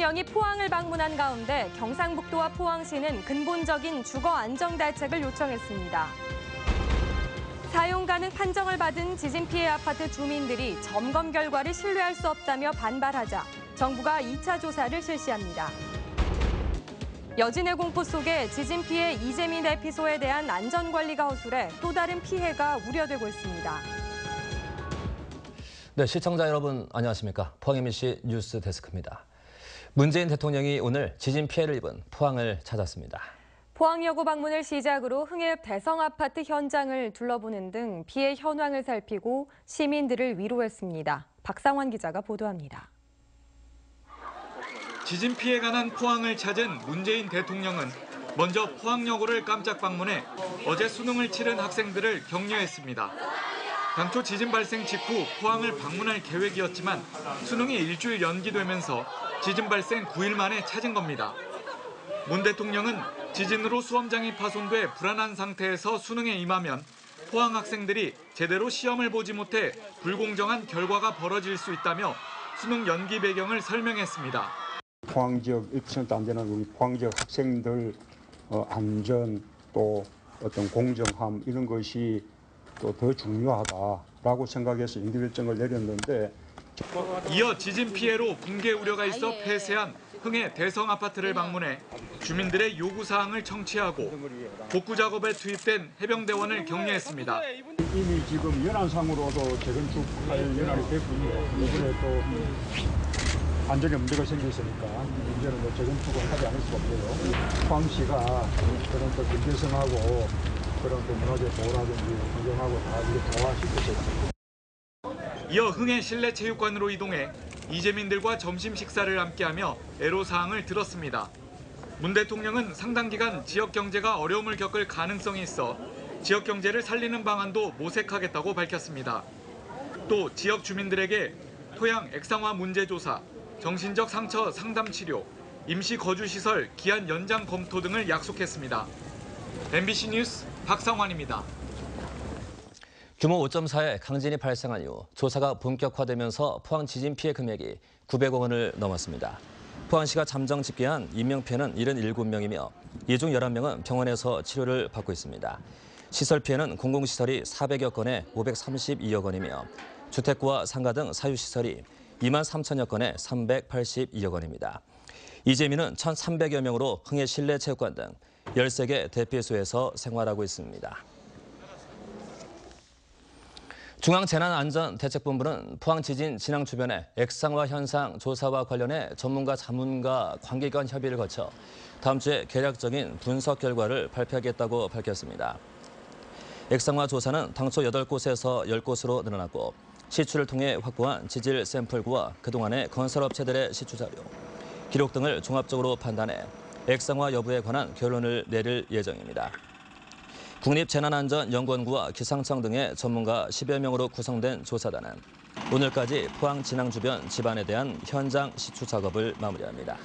대통령이 포항을 방문한 가운데 경상북도와 포항시는 근본적인 주거 안정 대책을 요청했습니다. 사용 가능 판정을 받은 지진 피해 아파트 주민들이 점검 결과를 신뢰할 수 없다며 반발하자 정부가 2차 조사를 실시합니다. 여진의 공포 속에 지진 피해 이재민 대피소에 대한 안전관리가 허술해 또 다른 피해가 우려되고 있습니다. 네, 시청자 여러분 안녕하십니까? 포항 MBC 뉴스 데스크입니다. 문재인 대통령이 오늘 지진 피해를 입은 포항을 찾았습니다. 포항여고 방문을 시작으로 흥해 대성 아파트 현장을 둘러보는 등 피해 현황을 살피고 시민들을 위로했습니다. 박상환 기자가 보도합니다. 지진 피해가 난 포항을 찾은 문재인 대통령은 먼저 포항여고를 깜짝 방문해 어제 수능을 치른 학생들을 격려했습니다. 당초 지진 발생 직후 포항을 방문할 계획이었지만 수능이 일주일 연기되면서 지진 발생 9일 만에 찾은 겁니다. 문 대통령은 지진으로 수험장이 파손돼 불안한 상태에서 수능에 임하면 포항 학생들이 제대로 시험을 보지 못해 불공정한 결과가 벌어질 수 있다며 수능 연기 배경을 설명했습니다. 포항 지역 1%도 안 되는 우리 포항 지역 학생들 안전 또 어떤 공정함 이런 것이 또 더 중요하다라고 생각해서 임기일정을 내렸는데 이어 지진 피해로 붕괴 우려가 있어 폐쇄한 흥해 대성 아파트를 방문해 주민들의 요구사항을 청취하고 복구 작업에 투입된 해병대원을 격려했습니다. 이미 지금 연안상으로도 재건축할 연안이 됐군요. 이번에 또 안전에 문제가 생겼으니까 이제는 뭐 재건축을 하지 않을 수가 없고요. 포항시가 그런 또 경제성하고 그런 또 문화재 보호라든지 환경하고 다 이렇게 조화시켜서 있습니다. 이어 흥해 실내체육관으로 이동해 이재민들과 점심 식사를 함께하며 애로사항을 들었습니다. 문 대통령은 상당 기간 지역 경제가 어려움을 겪을 가능성이 있어 지역 경제를 살리는 방안도 모색하겠다고 밝혔습니다. 또 지역 주민들에게 토양 액상화 문제 조사, 정신적 상처 상담 치료, 임시 거주시설 기한 연장 검토 등을 약속했습니다. MBC 뉴스 박상환입니다. 규모 5.4의 강진이 발생한 이후 조사가 본격화되면서 포항 지진 피해 금액이 900억 원을 넘었습니다. 포항시가 잠정 집계한 인명피해는 77명이며 이 중 11명은 병원에서 치료를 받고 있습니다. 시설 피해는 공공시설이 400여 건에 532억 원이며 주택과 상가 등 사유시설이 2만 3천여 건에 382억 원입니다. 이재민은 1,300여 명으로 흥해 실내체육관 등 13개 대피소에서 생활하고 있습니다. 중앙재난안전대책본부는 포항 지진 진앙 주변의 액상화 현상 조사와 관련해 전문가 자문과 관계기관 협의를 거쳐 다음 주에 개략적인 분석 결과를 발표하겠다고 밝혔습니다. 액상화 조사는 당초 8곳에서 10곳으로 늘어났고 시추를 통해 확보한 지질 샘플과 그동안의 건설업체들의 시추 자료, 기록 등을 종합적으로 판단해 액상화 여부에 관한 결론을 내릴 예정입니다. 국립재난안전연구원구와 기상청 등의 전문가 10여 명으로 구성된 조사단은 오늘까지 포항 진앙 주변 집안에 대한 현장 시추 작업을 마무리합니다.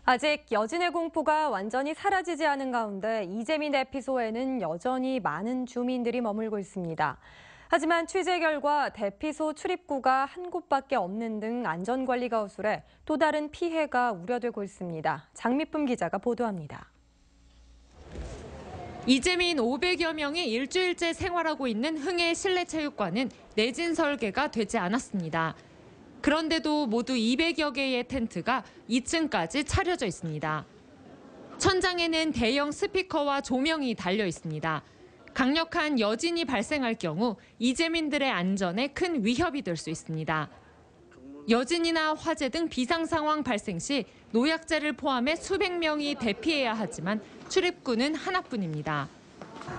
아직 여진의 공포가 완전히 사라지지 않은 가운데 이재민 대피소에는 여전히 많은 주민들이 머물고 있습니다. 하지만 취재 결과 대피소 출입구가 한 곳밖에 없는 등 안전관리가 허술해 또 다른 피해가 우려되고 있습니다. 장미쁨 기자가 보도합니다. 이재민 500여 명이 일주일째 생활하고 있는 흥해 실내체육관은 내진 설계가 되지 않았습니다. 그런데도 모두 200여 개의 텐트가 2층까지 차려져 있습니다. 천장에는 대형 스피커와 조명이 달려 있습니다. 강력한 여진이 발생할 경우 이재민들의 안전에 큰 위협이 될 수 있습니다. 여진이나 화재 등 비상 상황 발생 시 노약자를 포함해 수백 명이 대피해야 하지만 출입구는 하나뿐입니다.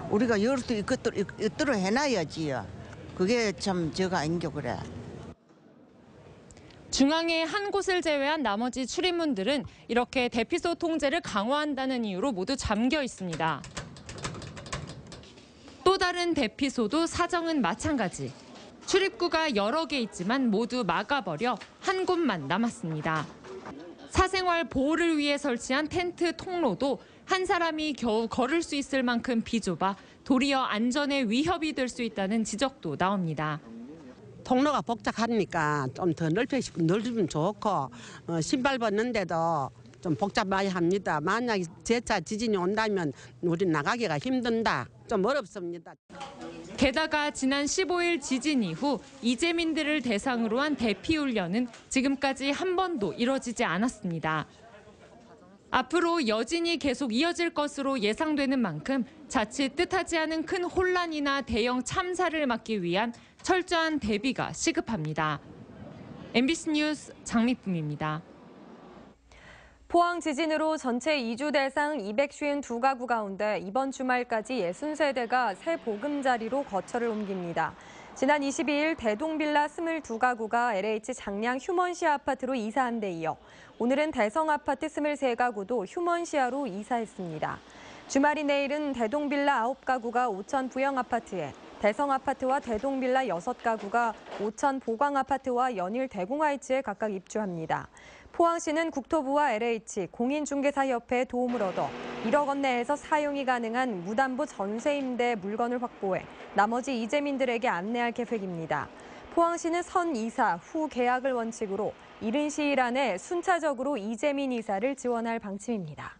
우리가 이것도 이것대로 해놔야지요. 그게 참 저가 아닌겨 그래. 중앙의 한 곳을 제외한 나머지 출입문들은 이렇게 대피소 통제를 강화한다는 이유로 모두 잠겨 있습니다. 또 다른 대피소도 사정은 마찬가지. 출입구가 여러 개 있지만 모두 막아버려 한 곳만 남았습니다. 사생활 보호를 위해 설치한 텐트 통로도 한 사람이 겨우 걸을 수 있을 만큼 비좁아 도리어 안전에 위협이 될 수 있다는 지적도 나옵니다. 통로가 복잡하니까 좀 더 넓으면 좋고 신발 벗는데도 좀 복잡해야 합니다. 만약 재차 지진이 온다면 우리 나가기가 힘든다. 좀 어렵습니다. 게다가 지난 15일 지진 이후 이재민들을 대상으로 한 대피훈련은 지금까지 한 번도 이뤄지지 않았습니다. 앞으로 여진이 계속 이어질 것으로 예상되는 만큼 자칫 뜻하지 않은 큰 혼란이나 대형 참사를 막기 위한 철저한 대비가 시급합니다. MBC 뉴스 장미쁨입니다. 포항 지진으로 전체 이주 대상 252가구 가운데 이번 주말까지 60세대가 새 보금자리로 거처를 옮깁니다. 지난 22일 대동빌라 22가구가 LH 장량 휴먼시아 아파트로 이사한 데 이어 오늘은 대성 아파트 23가구도 휴먼시아로 이사했습니다. 주말인 내일은 대동빌라 9가구가 오천 부영 아파트에, 대성 아파트와 대동빌라 6가구가 오천 보광 아파트와 연일 대공하이츠에 각각 입주합니다. 포항시는 국토부와 LH, 공인중개사협회의 도움을 얻어 1억 원 내에서 사용이 가능한 무담보 전세임대 물건을 확보해 나머지 이재민들에게 안내할 계획입니다. 포항시는 선 이사 후 계약을 원칙으로 이른 시일 안에 순차적으로 이재민 이사를 지원할 방침입니다.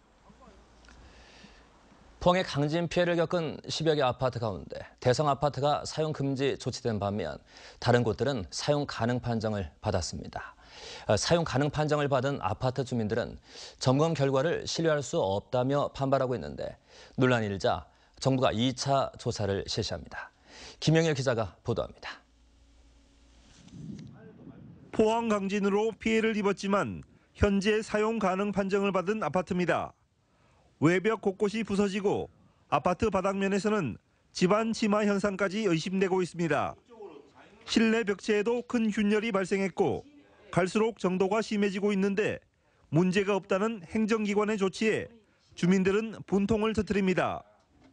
포항의 강진 피해를 겪은 10여 개 아파트 가운데 대성 아파트가 사용 금지 조치된 반면 다른 곳들은 사용 가능 판정을 받았습니다. 사용 가능 판정을 받은 아파트 주민들은 점검 결과를 신뢰할 수 없다며 반발하고 있는데 논란이 일자 정부가 2차 조사를 실시합니다. 김영일 기자가 보도합니다. 포항 강진으로 피해를 입었지만 현재 사용 가능 판정을 받은 아파트입니다. 외벽 곳곳이 부서지고 아파트 바닥면에서는 집안 침하 현상까지 의심되고 있습니다. 실내 벽체에도 큰 균열이 발생했고 갈수록 정도가 심해지고 있는데 문제가 없다는 행정기관의 조치에 주민들은 분통을 터뜨립니다.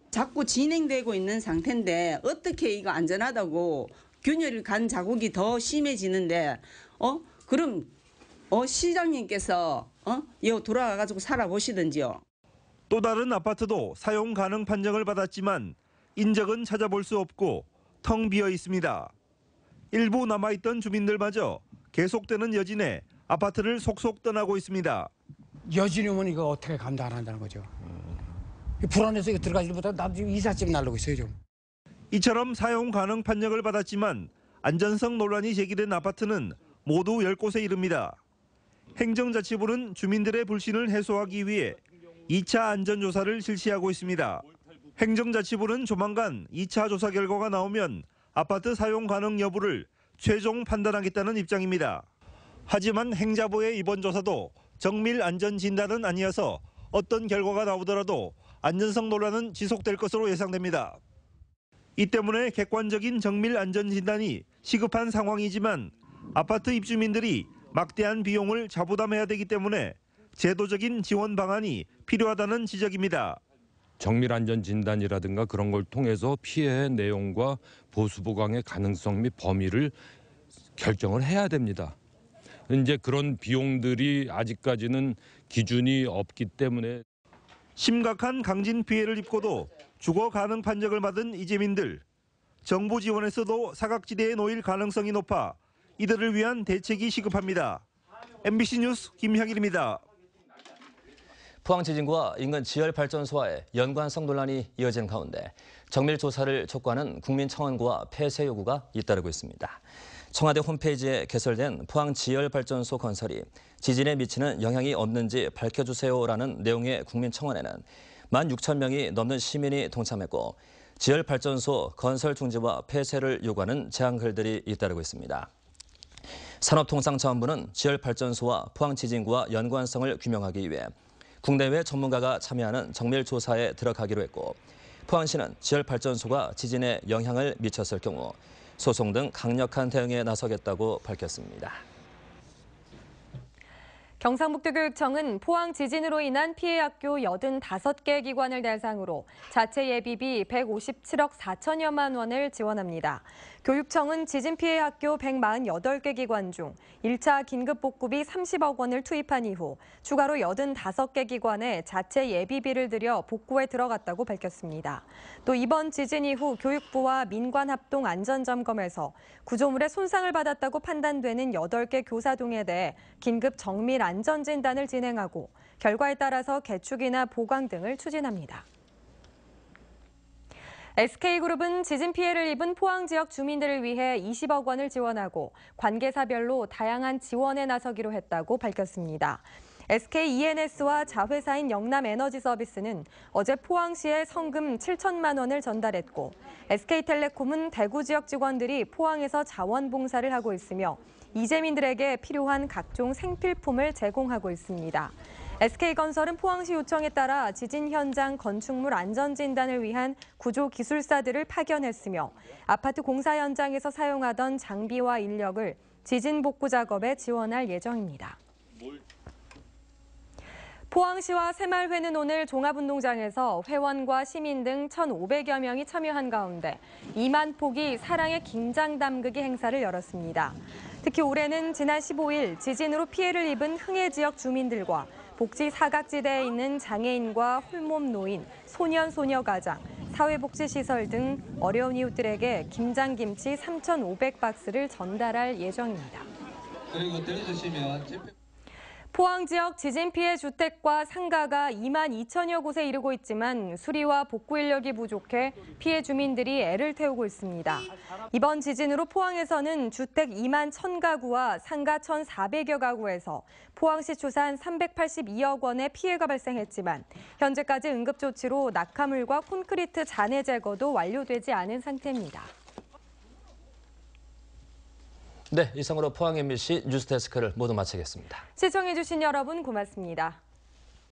자꾸 진행되고 있는 상태인데 어떻게 이거 안전하다고 균열이 간 자국이 더 심해지는데 그럼 시장님께서 이거 돌아가가지고 살아보시든지요. 또 다른 아파트도 사용 가능 판정을 받았지만 인적은 찾아볼 수 없고 텅 비어 있습니다. 일부 남아있던 주민들마저 계속되는 여진에 아파트를 속속 떠나고 있습니다. 여진이 오면 이거 어떻게 감당 안 한다는 거죠. 불안해서 이거 들어가지 못하고 나도 지금 이삿짐 날르고 있어요 좀. 이처럼 사용 가능 판정을 받았지만 안전성 논란이 제기된 아파트는 모두 10곳에 이릅니다. 행정자치부는 주민들의 불신을 해소하기 위해 2차 안전조사를 실시하고 있습니다. 행정자치부는 조만간 2차 조사 결과가 나오면 아파트 사용 가능 여부를 최종 판단하겠다는 입장입니다. 하지만 행자부의 이번 조사도 정밀 안전 진단은 아니어서 어떤 결과가 나오더라도 안전성 논란은 지속될 것으로 예상됩니다. 이 때문에 객관적인 정밀 안전 진단이 시급한 상황이지만 아파트 입주민들이 막대한 비용을 자부담해야 되기 때문에 제도적인 지원 방안이 필요하다는 지적입니다. 정밀 안전 진단이라든가 그런 걸 통해서 피해의 내용과 보수 보강의 가능성 및 범위를 결정을 해야 됩니다. 이제 그런 비용들이 아직까지는 기준이 없기 때문에 심각한 강진 피해를 입고도 주거 가능 판정을 받은 이재민들. 정부 지원에서도 사각지대에 놓일 가능성이 높아 이들을 위한 대책이 시급합니다. MBC 뉴스 김향일입니다. 포항 지진과 인근 지열발전소와의 연관성 논란이 이어진 가운데 정밀 조사를 촉구하는 국민청원과 폐쇄 요구가 잇따르고 있습니다. 청와대 홈페이지에 개설된 포항 지열발전소 건설이 지진에 미치는 영향이 없는지 밝혀주세요라는 내용의 국민청원에는 16,000명이 넘는 시민이 동참했고 지열발전소 건설 중지와 폐쇄를 요구하는 제안글들이 잇따르고 있습니다. 산업통상자원부는 지열발전소와 포항 지진과 연관성을 규명하기 위해 국내외 전문가가 참여하는 정밀 조사에 들어가기로 했고 포항시는 지열발전소가 지진에 영향을 미쳤을 경우 소송 등 강력한 대응에 나서겠다고 밝혔습니다. 경상북도교육청은 포항 지진으로 인한 피해 학교 85개 기관을 대상으로 자체 예비비 157억 4천여만 원을 지원합니다. 교육청은 지진 피해 학교 148개 기관 중 1차 긴급 복구비 30억 원을 투입한 이후 추가로 85개 기관에 자체 예비비를 들여 복구에 들어갔다고 밝혔습니다. 또 이번 지진 이후 교육부와 민관 합동 안전점검에서 구조물에 손상을 받았다고 판단되는 8개 교사동에 대해 긴급 정밀 안전진단을 진행하고 결과에 따라서 개축이나 보강 등을 추진합니다. SK그룹은 지진 피해를 입은 포항 지역 주민들을 위해 20억 원을 지원하고 관계사별로 다양한 지원에 나서기로 했다고 밝혔습니다. SK E&S와 자회사인 영남에너지서비스는 어제 포항시에 성금 7천만 원을 전달했고 SK텔레콤은 대구 지역 직원들이 포항에서 자원봉사를 하고 있으며 이재민들에게 필요한 각종 생필품을 제공하고 있습니다. SK건설은 포항시 요청에 따라 지진 현장 건축물 안전진단을 위한 구조기술사들을 파견했으며 아파트 공사 현장에서 사용하던 장비와 인력을 지진 복구 작업에 지원할 예정입니다. 포항시와 새마을회는 오늘 종합운동장에서 회원과 시민 등 1,500여 명이 참여한 가운데 2만 폭이 사랑의 김장 담그기 행사를 열었습니다. 특히 올해는 지난 15일 지진으로 피해를 입은 흥해 지역 주민들과 복지 사각지대에 있는 장애인과 홀몸 노인, 소년, 소녀 가장, 사회복지시설 등 어려운 이웃들에게 김장김치 3,500박스를 전달할 예정입니다. 그리고 들어주시면 포항 지역 지진 피해 주택과 상가가 2만 2천여 곳에 이르고 있지만 수리와 복구 인력이 부족해 피해 주민들이 애를 태우고 있습니다. 이번 지진으로 포항에서는 주택 2만 1,000가구와 상가 1,400여 가구에서 포항시 추산 382억 원의 피해가 발생했지만 현재까지 응급조치로 낙하물과 콘크리트 잔해 제거도 완료되지 않은 상태입니다. 네, 이상으로 포항 MBC 뉴스데스크를 모두 마치겠습니다. 시청해주신 여러분 고맙습니다.